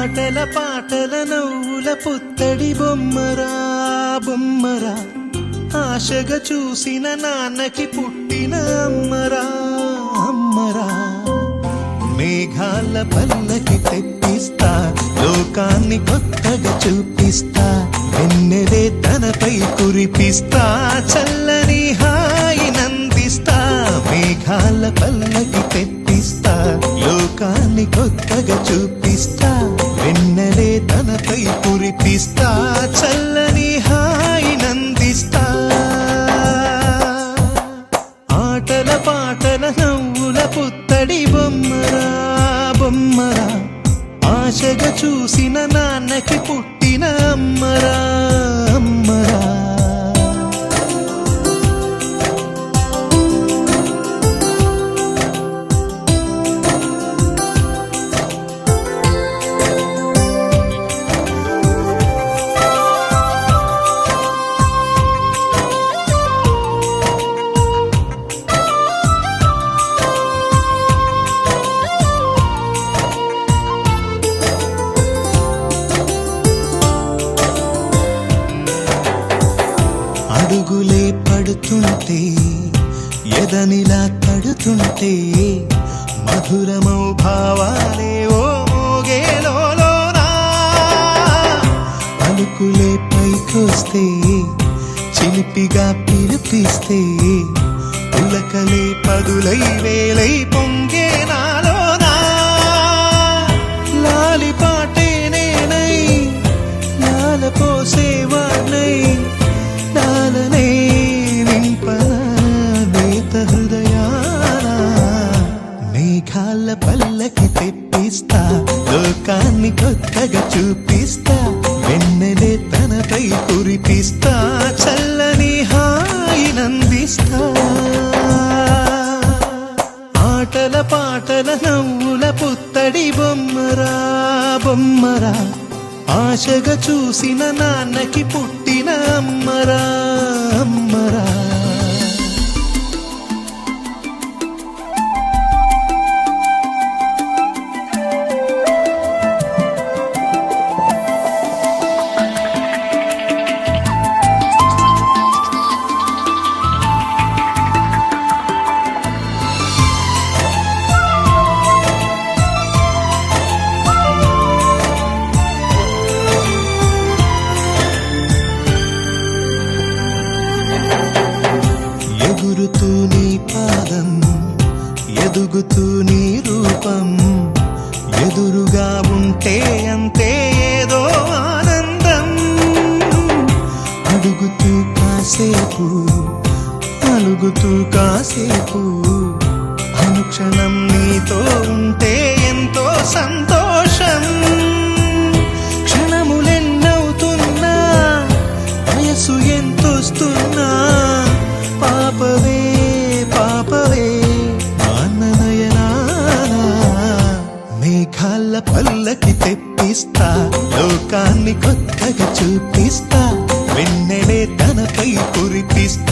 ఆటల పాటల నవ్వుల పుత్తడి బొమ్మరా బొమ్మరా, ఆశగా చూసిన నాన్నకి పుట్టిన అమ్మరా అమ్మరా. మేఘాల పల్లకి తెప్పిస్తా, లోకాన్ని కొత్తగా చూపిస్తా, వెన్నెలే తనపై కురిపిస్తా, చల్లని హాయి నందిస్తా. మేఘాల పల్లకి తెప్పిస్తా, లోకాన్ని కొత్తగా చూపిస్తా, వెన్నెలే తనపై కురిపిస్తా, చల్లని హాయి నందిస్తా. ఆటల పాటల నవ్వుల పుత్తడి బొమ్మరా బొమ్మరా, ఆశగా చూసిన నాన్నకి పుట్టిన అమ్మరా అమ్మరా. అడుగులే పడుతుంటే, ఎదనిలా తడుతుంటే, మధురమౌ భావాలే ఓ మోగేలోనా. పలుకులే పైకొస్తే, చిలిపిగా పిలిపిస్తే, పులకలే పదులై వేలై పొంగే నాలోనా. లాలిపాటే నేనై లాల పోసేవాణ్ణై, లాలనే నింపనా నేత హృదయాన. మేఘాల పల్లకి తెప్పిస్తా, లోకాన్ని కొత్తగా చూపిస్తా, వెన్నెలే తనపై కురిపిస్తా, చల్లని హాయి నందిస్తా. ఆటల పాటల నవ్వుల పుత్తడి బొమ్మరా బొమ్మరా, ఆశగా చూసిన నాన్నకి పుట్టిన అమ్మరా అమ్మరా. ఎగురుతూ నీ పాదం, ఎదుగుతూ నీ రూపం, ఎదురుగా ఉంటే అంతే ఏదో ఆనందం. అడుగుతూ కాసేపు, అలుగుతూ కాసేపు, అనుక్షణం నీతో ఉంటే ఎంతో సంతోషం. క్షణములెన్నవుతున్నా, వయసు ఎంతొస్తున్నా, పాపవే పాపవే మాననయనానా. మేఘాల పల్లకి తెప్పిస్తా, లోకాన్ని కొత్తగా చూపిస్తా, వెన్నెలే తనపై కురిపిస్తా.